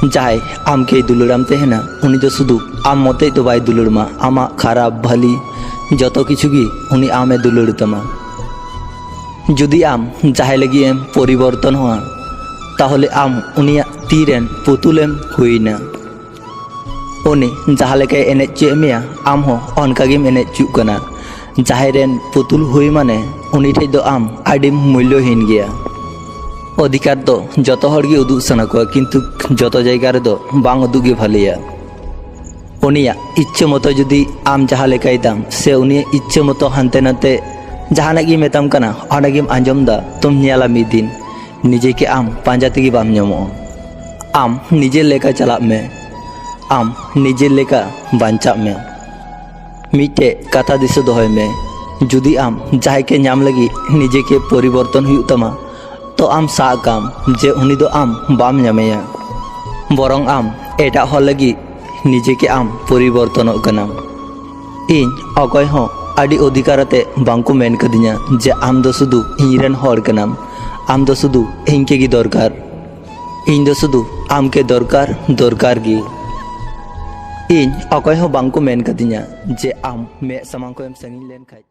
जहां आम के दुलड़ाम तहना उनी दो शुधु आम मते तो बाय दुलड़मा आमा खराब भली जतो किछुगी उनी आमे दुलड़ तमा जुदी आम जहां लगी एम परिवर्तन हुआ ताहले आम उनिया तीरेन पुतुलेम हुईना उनी जहां लेके एने चे मेया आम हो अनकागिम एने चुकना जहां रेन पुतुल हुई माने उनी ठे दो आम आडी मूल्यहीन गया अधिकार तो जतो हड़गी उदुग सना को किंतु जतो जायगा रे दो बांग उदुगे भालिया उनिया इच्छे मतो जुदी आम जहां लेकाय दाम से उनिया इच्छे मतो हानते नाते जहाना गी मेताम कना अनागिम आंजम दा तुम न्याला मिदिन निजे के आम पांजा तेगी बाम ᱧᱟᱢᱚᱜᱼᱟ आम निजे लेका चलाब में आम निजे लेका बांचाब में मिटे कथा दिसे दोहय में जुदी आम जहां के नाम लगी निजे के परिवर्तन हुई तमा तो आम साकाम जे उनी दो आम बाम ᱧᱟᱢᱮᱭᱟ बरং आम एटा हर लगी निजे के आम परिवर्तन कना इन अकय हो आडी अधिकारते बांको मेन कदिnya जे आम दो शुधु इरेन हर कनाम आम दो शुधु इनके गी दरकार इन दो शुधु आम के दरकार दरकार गी इन अकय हो बांको मेन कदिnya जे आम मे समांग को एम संगिन लेन खाय